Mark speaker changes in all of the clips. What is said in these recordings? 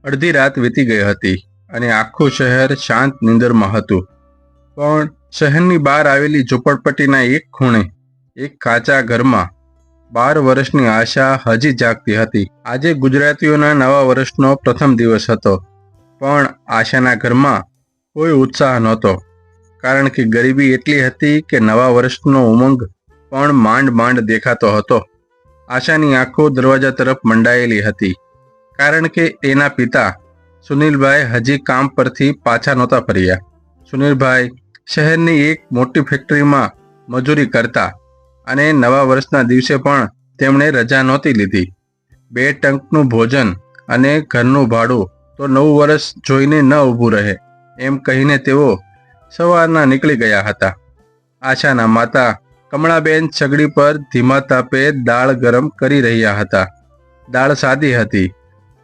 Speaker 1: અડધી રાત વીતી ગઈ હતી અને આખું શહેર શાંત નિંદરમાં હતું. પણ શહેરની બહાર આવેલી ઝૂંપડપટ્ટીના એક ખૂણે એક કાચા ઘરમાં 12 વર્ષની આશા હજી જાગતી હતી. આજે ગુજરાતીઓના નવા વર્ષનો પ્રથમ દિવસ હતો, પણ આશાના ઘરમાં કોઈ ઉત્સાહ નહોતો, કારણ કે ગરીબી એટલી હતી કે નવા વર્ષનો ઉમંગ પણ માંડ માંડ દેખાતો હતો. આશાની આંખો દરવાજા તરફ મંડાયેલી હતી, કારણ કે એના પિતા સુનિલભાઈ હજી કામ પરથી પાછા નહોતા ફર્યા. સુનિલભાઈ શહેરની એક મોટી ફેક્ટરીમાં મજૂરી કરતા અને નવા વર્ષના દિવસે પણ તેમણે રજા નહોતી લીધી. 2 ટંકનું ભોજન અને ઘરનું ભાડું તો નવું વર્ષ જોઈને ન ઊભું રહે એમ કહીને તેઓ સવારના નીકળી ગયા હતા. આશાના માતા કમળાબેન સગડી પર ધીમા તાપે દાળ ગરમ કરી રહ્યા હતા. દાળ સાદી હતી,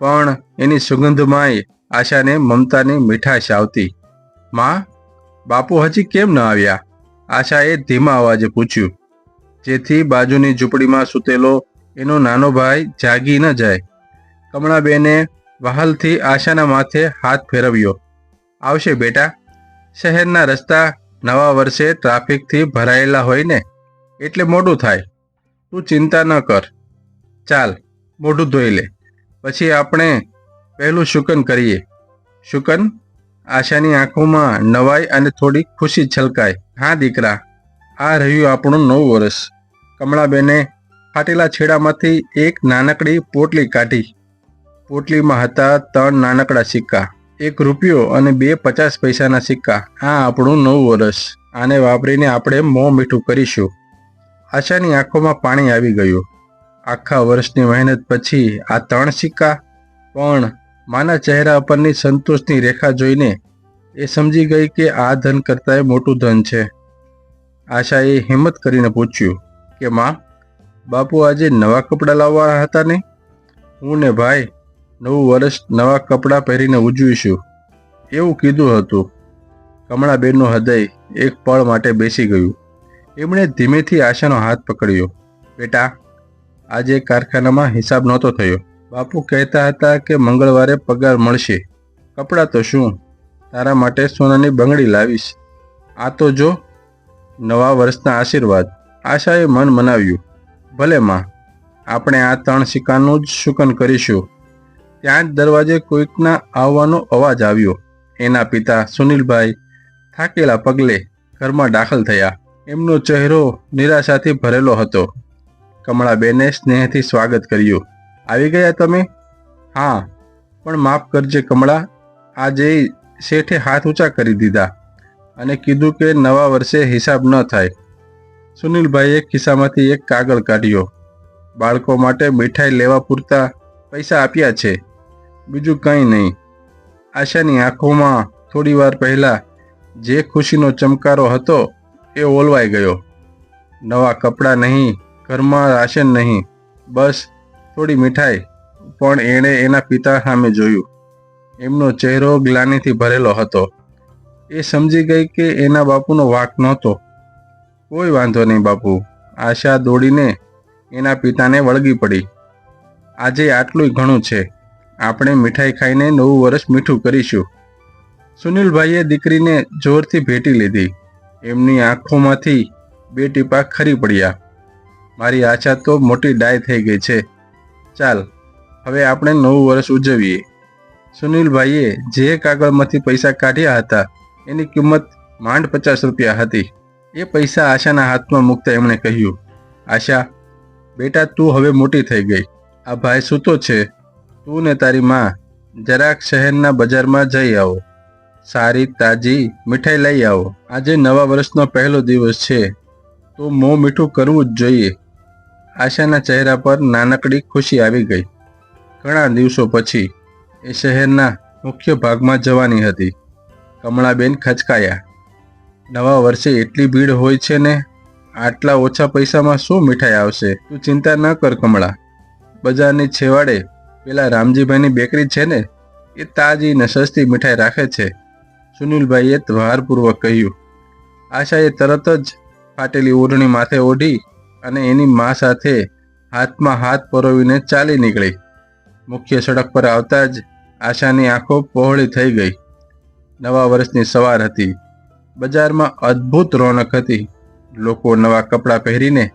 Speaker 1: પણ એની સુગંધમાંય આશાને મમતાની મીઠાશ આવતી. માં, બાપુ હજી કેમ ન આવ્યા? આશાએ ધીમા અવાજે પૂછ્યું, જેથી બાજુની ઝૂંપડીમાં સૂતેલો એનો નાનો ભાઈ જાગી ન જાય. કમળાબેને વહાલથી આશાના માથે હાથ ફેરવ્યો. આવશે બેટા. શહેરના રસ્તા નવા વર્ષે ટ્રાફિકથી ભરાયેલા હોય ને, એટલે મોડું થાય. તું ચિંતા ન કર. ચાલ, મોઢું ધોઈ લે, પછી આપણે પહેલું શુકન કરીએ. શુકન? આશાની આંખોમાં નવાઈ અને થોડી ખુશી છલકાઈ. હા દીકરા, આ રહ્યું આપણું નવું વર્ષ. કમળાબેને ફાટેલા છેડામાંથી એક નાનકડી પોટલી કાઢી. પોટલીમાં હતા 3 નાનકડા સિક્કા, 1 રૂપિયો અને 2 50 પૈસાના સિક્કા. આ આપણું નવું વર્ષ. આને વાપરીને આપણે મોં મીઠું કરીશું. આશાની આંખોમાં પાણી આવી ગયું. આખા વર્ષની મહેનત પછી આ 3 સિક્કા? પણ માના ચહેરા પરની સંતોષની રેખા જોઈને એ સમજી ગઈ કે આ ધન કરતાંય મોટું ધન છે. આશાએ હિંમત કરીને પૂછ્યું કે માં, બાપુ આજે નવા કપડાં લાવવાના હતા ને? હું ને ભાઈ નવું વર્ષ નવા કપડાં પહેરીને ઉજવીશું, એવું કીધું હતું. કમળાબેનનું હૃદય એક પળ માટે બેસી ગયું. એમણે ધીમેથી આશાનો હાથ પકડ્યો. બેટા, આજે કારખાનામાં હિસાબ નહોતો થયો. બાપુ કહેતા હતા કે મંગળવારે પગાર મળશે. કપડાં તો શું, તારા માટે સોનાની બંગડી લાવીશ. આ તો જો, નવા વર્ષના આશીર્વાદ. આશાએ મન મનાવ્યું. ભલે માં, આપણે આ 3 સિક્કાનું જ શુકન કરીશું. ત્યાં જ દરવાજે કોઈકના આવવાનો અવાજ આવ્યો. એના પિતા સુનિલભાઈ થાકેલા પગલે ઘરમાં દાખલ થયા. એમનો ચહેરો નિરાશાથી ભરેલો હતો. કમળાબેને સ્નેહથી સ્વાગત કર્યું. આવી ગયા તમે? હા, પણ માફ કરજે કમળા, આજે શેઠે હાથ ઊંચા કરી દીધા અને કીધું કે નવા વર્ષે હિસાબ ન થાય. સુનિલભાઈએ ખિસ્સામાંથી એક કાગળ કાઢ્યો. બાળકો માટે મીઠાઈ લેવા પૂરતા પૈસા આપ્યા છે, બીજું કંઈ નહીં. આશાની આંખોમાં થોડી વાર પહેલા જે ખુશીનો ચમકારો હતો એ ઓલવાઈ ગયો. નવા કપડાં નહીં, ઘરમાં રાશન નહીં, બસ થોડી મીઠાઈ. પણ એણે એના પિતા સામે જોયું. એમનો ચહેરો ગ્લાનિથી ભરેલો હતો. એ સમજી ગઈ કે એના બાપુનો વાંક નહોતો. કોઈ વાંધો નહીં બાપુ. આશા દોડીને એના પિતાને વળગી પડી. આજે આટલું ઘણું છે. આપણે મીઠાઈ ખાઈને નવું વર્ષ મીઠું કરીશું. સુનિલભાઈએ દીકરીને જોરથી ભેટી લીધી. એમની આંખોમાંથી 2 ટીપા ખરી પડ્યા. મારી આશા તો મોટી ડાય થઈ ગઈ છે. ચાલ, હવે આપણે નવું વર્ષ ઉજવીએ. સુનિલભાઈએ જે કાગળમાંથી પૈસા કાઢ્યા હતા એની કિંમત માંડ 50 રૂપિયા હતી. એ પૈસા આશાના હાથમાં મૂકતા એમણે કહ્યું, આશા બેટા, તું હવે મોટી થઈ ગઈ. આ ભાઈ સૂતો છે. તું ને તારી માં જરાક શહેરના બજારમાં જઈ આવો. સારી તાજી મીઠાઈ લઈ આવો. આજે નવા વર્ષનો પહેલો દિવસ છે, તો મોં મીઠું કરવું જ જોઈએ. આશાના ચહેરા પર નાનકડી ખુશી આવી ગઈ. ઘણા દિવસો પછી એ શહેરના મુખ્ય ભાગમાં જવાની હતી. કમળાબેન ખચકાયા. નવા વર્ષે એટલી ભીડ હોય છે ને, આટલા ઓછા પૈસામાં શું મીઠાઈ આવશે? તું ચિંતા ન કર કમળા. બજારની છેવાડે પેલા રામજીભાઈની બેકરી છે ને, એ તાજી ને સસ્તી મીઠાઈ રાખે છે, સુનિલભાઈએ ભારપૂર્વક કહ્યું. આશાએ તરત જ ફાટેલી ઓઢણી માથે ઓઢી અને એની મા સાથે હાથમાં હાથ પરોવીને ચાલી નીકળી. મુખ્ય સડક પર આવતા જ આશાની આંખો પહોળી થઈ ગઈ. નવા વર્ષની સવાર હતી. બજારમાં અદ્ભુત રોનક હતી. લોકો નવા કપડાં પહેરીને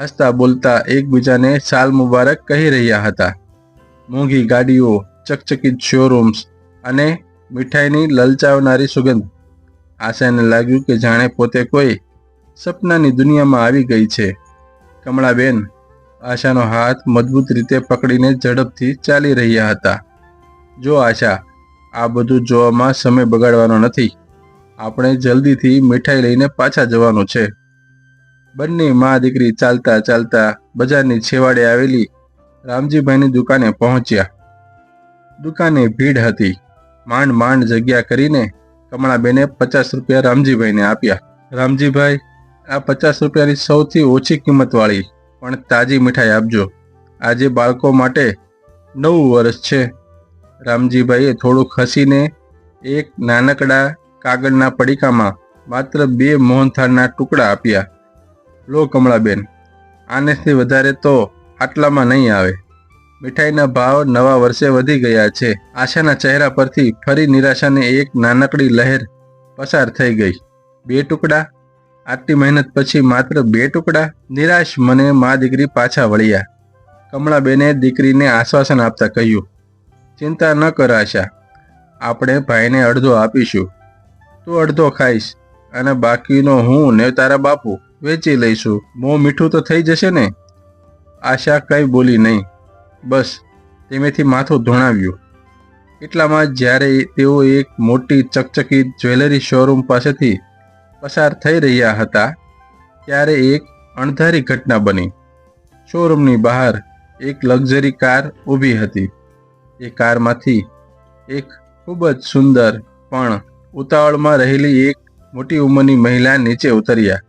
Speaker 1: હસતા બોલતા એકબીજાને સાલ મુબારક કહી રહ્યા હતા. મોંઘી ગાડીઓ, ચકચકિત શોરૂમ્સ અને મીઠાઈની લલચાવનારી સુગંધ. આશાને લાગ્યું કે જાણે પોતે કોઈ સપનાની દુનિયામાં આવી ગઈ છે. કમળાબેન આશાનો હાથ મજબૂત રીતે પકડીને ઝડપથી ચાલી રહ્યા હતા. જો આશા, આ બધું જોવામાં સમય બગાડવાનો નથી. આપણે જલ્દીથી મીઠાઈ લઈને પાછા જવાનું છે. બંને મા દીકરી ચાલતા ચાલતા બજારની છેવાડે આવેલી રામજીભાઈની દુકાને પહોંચ્યા. દુકાને ભીડ હતી. માંડ માંડ જગ્યા કરીને કમળાબેને 50 રૂપિયા રામજીભાઈને આપ્યા. રામજીભાઈ, આ 50 રૂપિયાની સૌથી ઓછી કિંમતવાળી પણ તાજી મીઠાઈ આપજો. આજે બાળકો માટે નવું વર્ષ છે. રામજીભાઈએ થોડુંક હસીને એક નાનકડા કાગળના પડીકામાં માત્ર 2 મોહનથાળના ટુકડા આપ્યા. લો કમળાબેન, આનેથી વધારે તો આટલામાં નહીં આવે. મીઠાઈના ભાવ નવા વર્ષે વધી ગયા છે. આશાના ચહેરા પરથી ફરી નિરાશાની એક નાનકડી લહેર પસાર થઈ ગઈ. 2 ટુકડા? આટલી મહેનત પછી માત્ર 2 ટુકડા? નિરાશ મને મા દીકરી પાછા વળ્યા. કમળાબેને દીકરીને આશ્વાસન આપતા કહ્યું, ચિંતા ન કર આશા, આપણે ભાઈને અડધો આપીશું. તું અડધો ખાઈશ અને બાકીનો હું ને તારા બાપુ વેચી લઈશું. મોં મીઠું તો થઈ જશે ને? આશા કંઈ બોલી નહીં. બસ ધીમેથી માથું ધોણાવ્યું. એટલામાં જ્યારે તેઓ એક મોટી ચકચકિત જ્વેલરી શોરૂમ પાસેથી પસાર થઈ રહ્યા હતા ત્યારે એક અણધારી ઘટના બની. શોરૂમની બહાર એક લક્ઝરી કાર ઊભી હતી. એ કારમાંથી એક ખૂબ જ સુંદર પણ ઉતાવળમાં રહેલી એક મોટી ઉંમરની મહિલા નીચે ઉતર્યા.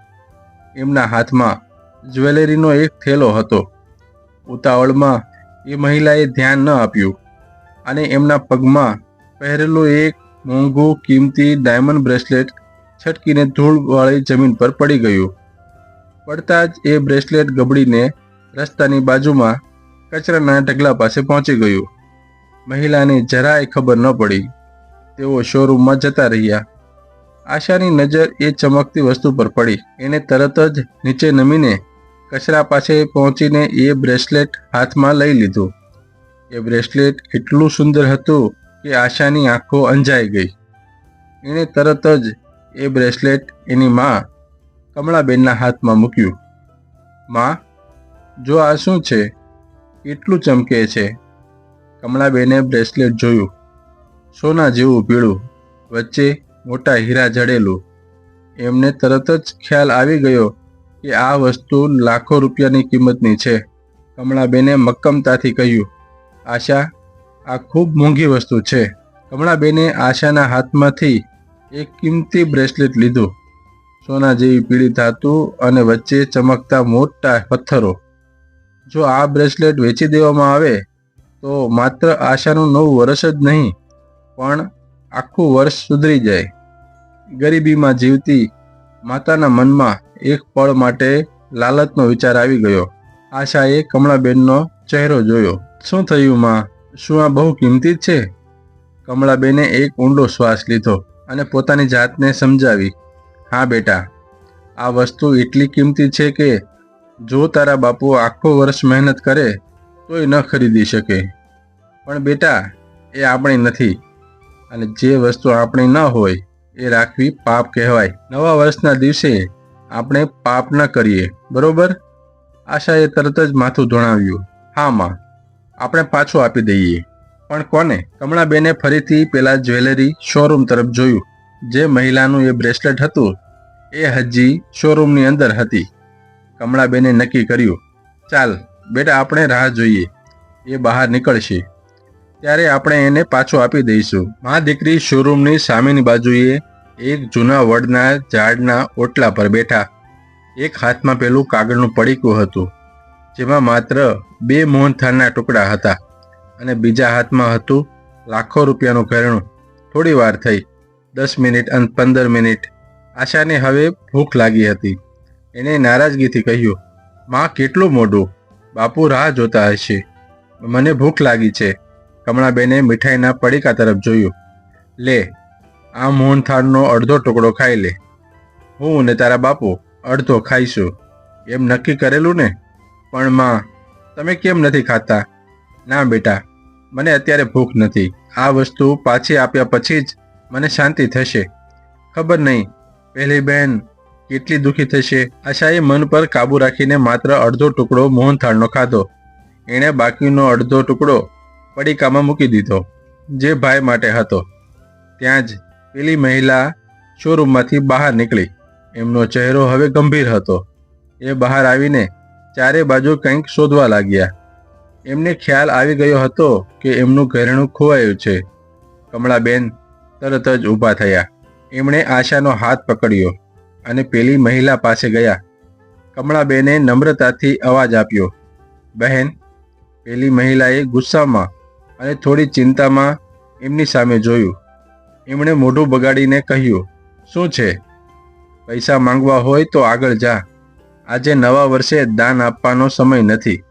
Speaker 1: એમના હાથમાં જ્વેલરીનો એક થેલો હતો. ઉતાવળમાં એ મહિલાએ ધ્યાન ન આપ્યું અને એમના પગમાં પહેરેલું એક મોંઘું કિંમતી ડાયમંડ બ્રેસલેટ છટકીને ધૂળવાળી જમીન પર પડી ગયું. પડતા જ એ બ્રેસલેટ ગબડીને રસ્તાની બાજુમાં કચરાના ઢગલા પાસે પહોંચી ગયું. મહિલાને જરાય ખબર ન પડી. તેઓ શોરૂમમાં જતા રહ્યા. આશાની નજર એ ચમકતી વસ્તુ પર પડી. એને તરત જ નીચે નમીને કચરા પાસે પહોંચીને એ બ્રેસલેટ હાથમાં લઈ લીધું. એ બ્રેસલેટ એટલું સુંદર હતું કે આશાની આંખો અંજાઈ ગઈ. એણે તરત જ એ બ્રેસલેટ એની મા કમળાબેનના હાથમાં મૂક્યું. મા, જો આ શું છે? કેટલું ચમકે છે? કમળાબેને બ્રેસલેટ જોયું. સોના જેવું પીળું, વચ્ચે મોટા હીરા જડેલું. એમને તરત જ ખ્યાલ આવી ગયો કે આ વસ્તુ લાખો રૂપિયાની કિંમતની છે. કમળાબેને મક્કમતાથી કહ્યું, આશા, આ ખૂબ મોંઘી વસ્તુ છે. કમળાબેને આશાના હાથમાંથી એક કિંમતી બ્રેસલેટ લીધું. સોના જેવી પીળી ધાતુ અને વચ્ચે ચમકતા મોટા પથ્થરો. જો આ બ્રેસલેટ વેચી દેવામાં આવે તો માત્ર આશાનું નવું વર્ષ જ નહીં પણ આખું વર્ષ સુધરી જાય. ગરીબીમાં જીવતી માતાના મનમાં એક પળ માટે લાલચનો વિચાર આવી ગયો. આશાએ કમળાબેનનો ચહેરો જોયો. શું થયું માં? શું આ બહુ કિંમતી છે? કમળાબેને એક ઊંડો શ્વાસ લીધો અને પોતાની જાતને સમજાવી. હા બેટા, આ વસ્તુ એટલી કિંમતી છે કે જો તારા બાપુ આખો વર્ષ મહેનત કરે તોય ન ખરીદી શકે. પણ બેટા, એ આપણી નથી અને જે વસ્તુ આપણી ન હોય એ રાખવી પાપ કહેવાય. નવા વર્ષના દિવસે આપણે પાપ ન કરીએ, બરોબર? આશાએ તરત જ માથું ધોણાવ્યું. હા માં, આપણે પાછું આપી દઈએ. પણ કોને? કમળાબેને ફરીથી પેલા જ્વેલરી શોરૂમ તરફ જોયું. જે મહિલાનું એ બ્રેસલેટ હતું એ હજી શોરૂમની અંદર હતી. કમળાબેને નક્કી કર્યું, ચાલ બેટા, આપણે રાહ જોઈએ. એ બહાર નીકળશે ત્યારે આપણે એને પાછો આપી દઈશું. મા દીકરી શોરૂમની સામેની બાજુએ એક જૂના વડના ઝાડના ઓટલા પર બેઠા. એક હાથમાં પેલું કાગળનું પડીકું હતું જેમાં માત્ર 2 મોહનથાળના ટુકડા હતા અને બીજા હાથમાં હતું લાખો રૂપિયાનું ઘરેણું. થોડી વાર થઈ, 10 મિનિટ અને 15 મિનિટ. આશાને હવે ભૂખ લાગી હતી. એણે નારાજગીથી કહ્યું, માં કેટલું મોડું? બાપુ રાહ જોતા હશે. મને ભૂખ લાગી છે. કમળાબેને મીઠાઈના પડીકા તરફ જોયું. લે, આ મોહનથાળનો અડધો ટુકડો ખાઈ લે. હું ને તારા બાપુ અડધો ખાઈશું એમ નક્કી કરેલું ને. પણ માં, તમે કેમ નથી ખાતા? ના બેટા, મને અત્યારે ભૂખ નથી. આ વસ્તુ પાછી આપ્યા પછી જ મને શાંતિ થશે. ખબર નહીં પહેલી બહેન કેટલી દુઃખી થશે. આશાએ મન પર કાબુ રાખીને માત્ર અડધો ટુકડો મોહનથાળનો ખાધો. એણે બાકીનો અડધો ટુકડો પડીકામાં મૂકી દીધો, જે ભાઈ માટે હતો. ત્યાં જ પેલી મહિલા શોરૂમમાંથી બહાર નીકળી. એમનો ચહેરો હવે ગંભીર હતો. એ બહાર આવીને ચારે બાજુ કંઈક શોધવા લાગ્યા. એમને ખ્યાલ આવી ગયો હતો કે એમનું ઘરેણું ખોવાયું છે. કમળાબેન તરત જ ઊભા થયા. એમણે આશાનો હાથ પકડ્યો અને પેલી મહિલા પાસે ગયા. કમળાબેને નમ્રતાથી અવાજ આપ્યો, બહેન. પેલી મહિલાએ ગુસ્સામાં અને થોડી ચિંતામાં એમની સામે જોયું. એમણે મોઢું બગાડીને કહ્યું, શું છે? પૈસા માંગવા હોય તો આગળ જા. આજે નવા વર્ષે દાન આપવાનો સમય નથી.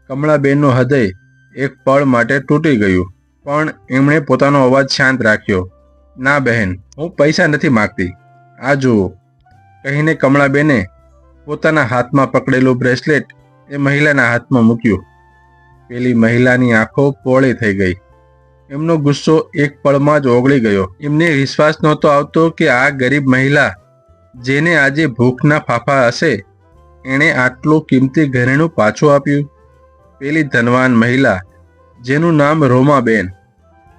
Speaker 1: કમળાબેનનું હૃદય એક પળ માટે તૂટી ગયું, પણ એમણે પોતાનો અવાજ શાંત રાખ્યો. ના બહેન, હું પૈસા નથી માગતી. આ જુઓ, કહીને કમળાબેને પોતાના હાથમાં પકડેલું બ્રેસલેટ એ મહિલાના હાથમાં મૂક્યું. પેલી મહિલાની આંખો પોળી થઈ ગઈ. એમનો ગુસ્સો એક પળમાં જ ઓગળી ગયો. એમને વિશ્વાસ નહોતો આવતો કે આ ગરીબ મહિલા, જેને આજે ભૂખના ફાફા હશે, એણે આટલું કિંમતી ઘરેણું પાછું આપ્યું. પેલી ધનવાન મહિલા, જેનું નામ રોમાબેન,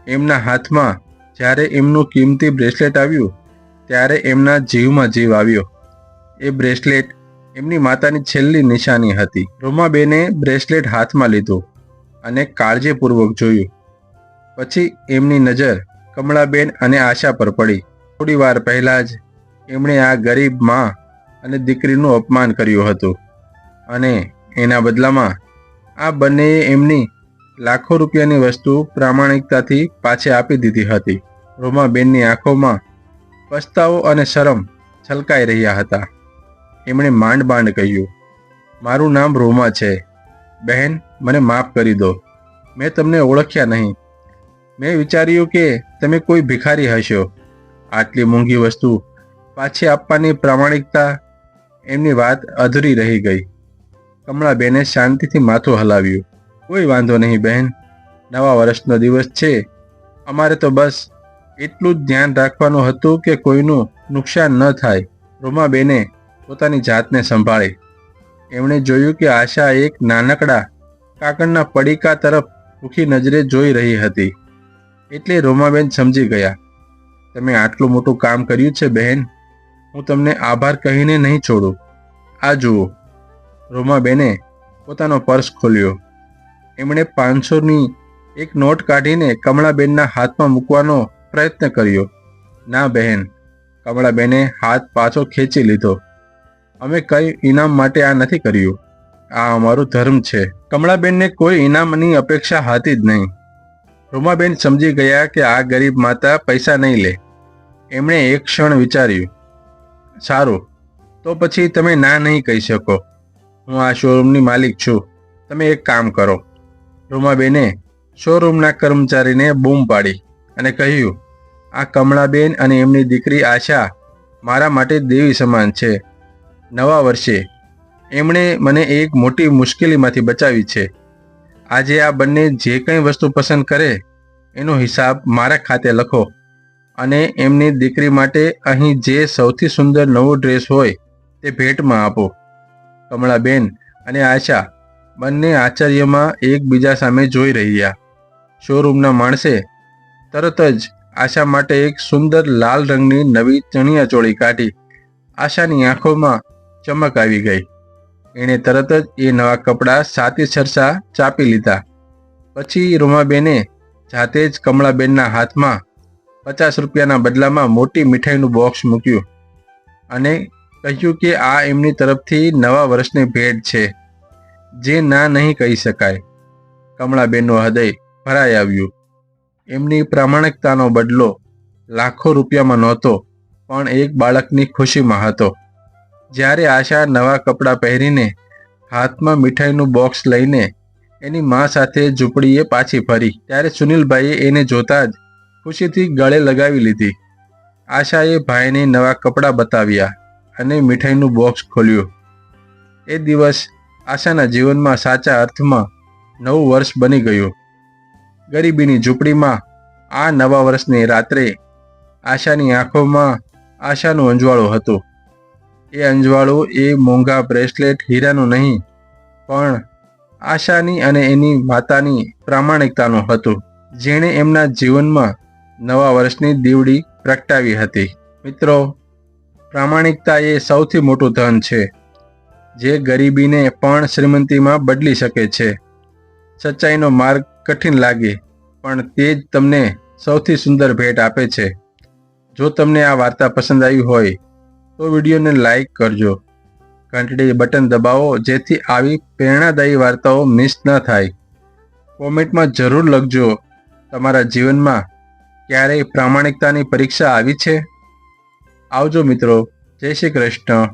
Speaker 1: એમના હાથમાં જ્યારે એમનું કિંમતી બ્રેસલેટ આવ્યું ત્યારે એમના જીવમાં જીવ આવ્યો. એ બ્રેસલેટ એમની માતાની છેલ્લી નિશાની હતી. રોમાબેને બ્રેસલેટ હાથમાં લીધું અને કાળજીપૂર્વક જોયું. પછી એમની નજર કમળાબેન અને આશા પર પડી. થોડી વાર પહેલા જ એમણે આ ગરીબ માં અને દીકરીનું અપમાન કર્યું હતું, અને એના બદલામાં આ બંનેએ એમની લાખો રૂપિયાની વસ્તુ પ્રામાણિકતાથી પાછી આપી દીધી હતી. રોમાબેનની આંખોમાં પસ્તાવો અને શરમ છલકાઈ રહ્યા હતા. એમણે માંડ માંડ કહ્યું, મારું નામ રોમા છે. બહેન, મને માફ કરી દો. મેં તમને ઓળખ્યા નહીં. મેં વિચાર્યું કે તમે કોઈ ભિખારી હશો. આટલી મોંઘી વસ્તુ પાછી આપવાની પ્રામાણિકતા. એમની વાત અધૂરી રહી ગઈ. કમળાબેને શાંતિથી માથું હલાવ્યું. કોઈ વાંધો નહીં બહેન, નવા વર્ષનો દિવસ છે. અમારે તો બસ એટલું જ ધ્યાન રાખવાનું હતું કે કોઈનું નુકસાન ન થાય. રોમાબેને પોતાની જાતને સંભાળી. એમણે જોયું કે આશા એક નાનકડા કાકડના પડીકા તરફ ભૂખી નજરે જોઈ રહી હતી. એટલે રોમાબેન સમજી ગયા, તમે આટલું મોટું કામ કર્યું છે બહેન, હું તમને આભાર કહીને નહીં છોડું. આ જુઓ. રોમાબેને પોતાનો પર્સ ખોલ્યો. એમણે 500ની એક નોટ કાઢીને કમળાબેનના હાથમાં મૂકવાનો પ્રયત્ન કર્યો. ના બહેન, કમળાબેને હાથ પાછો ખેંચી લીધો. અમે કઈ ઇનામ માટે આ નથી કર્યું. આ અમારું ધર્મ છે. કમળાબેનને કોઈ ઇનામની અપેક્ષા હતી જ નહીં. રોમાબેન સમજી ગયા કે આ ગરીબ માતા પૈસા નહીં લે. એમણે એક ક્ષણ વિચાર્યું, સારું, તો પછી તમે ના નહીં કહી શકો. હું આ શોરૂમની માલિક છું. તમે એક કામ કરો. રોમાબેને શોરૂમના કર્મચારીને બૂમ પાડી અને કહ્યું, આ કમળાબેન અને એમની દીકરી આશા મારા માટે દેવી સમાન છે. નવા વર્ષે એમણે મને એક મોટી મુશ્કેલીમાંથી બચાવી છે. આજે આ બંને જે કંઈ વસ્તુ પસંદ કરે એનો હિસાબ મારા ખાતે લખો, અને એમની દીકરી માટે અહીં જે સૌથી સુંદર નવો ડ્રેસ હોય તે ભેટમાં આપો. કમળાબેન અને આશા બંને આશ્ચર્યમાં એકબીજા સામે જોઈ રહ્યા. શોરૂમના માણસે તરત જ આશા માટે એક સુંદર લાલ રંગની નવી ચણિયાચોળી કાઢી. આશાની આંખોમાં ચમક આવી ગઈ. એણે તરત જ એ નવા કપડાં સાતી સરસા ચાપી લીધા. પછી રોમાબેને જાતે જ કમળાબેનના હાથમાં 50 રૂપિયાના બદલામાં મોટી મીઠાઈનું બોક્સ મૂક્યું અને કહ્યું કે આ એમની તરફથી નવા વર્ષની ભેટ છે, જે ના નહીં કહી શકાય. કમળાબેનનું હૃદય ભરાઈ આવ્યું. એમની પ્રામાણિકતાનો બદલો લાખો રૂપિયામાં નહોતો, પણ એક બાળકની ખુશીમાં હતો. જ્યારે આશા નવા કપડાં પહેરીને હાથમાં મીઠાઈનું બોક્સ લઈને એની મા સાથે ઝૂંપડીએ પાછી ફરી ત્યારે સુનિલભાઈએ એને જોતા જ ખુશીથી ગળે લગાવી લીધી. આશાએ ભાઈને નવા કપડાં બતાવ્યા અને મીઠાઈનું બોક્સ ખોલ્યું. એ દિવસ આશાના જીવનમાં સાચા અર્થમાં નવું વર્ષ બની ગયું. ગરીબીની ઝૂંપડીમાં આ નવા વર્ષની રાત્રે આશાની આંખોમાં આશાનું અંજવાળું હતું. એ અંજવાળું એ મોંઘા બ્રેસલેટ હીરાનું નહીં, પણ આશાની અને એની માતાની પ્રામાણિકતાનું હતું, જેણે એમના જીવનમાં નવા વર્ષની દીવડી પ્રગટાવી હતી. મિત્રો, પ્રામાણિકતા એ સૌથી મોટું ધન છે, જે ગરીબીને પણ શ્રીમંતીમાં બદલી શકે છે. સચ્ચાઈનો માર્ગ કઠિન લાગે, પણ તે જ તમને સૌથી સુંદર ભેટ આપે છે. જો તમને આ વાર્તા પસંદ આવી હોય તો વિડીયોને લાઈક કરજો, ઘંટડી બટન દબાવો જેથી આવી પ્રેરણાદાયી વાર્તાઓ મિસ ન થાય. કોમેન્ટમાં જરૂર લખજો, તમારા જીવનમાં ક્યારેય પ્રામાણિકતાની પરીક્ષા આવી છે? આવજો મિત્રો. જય શ્રી કૃષ્ણ.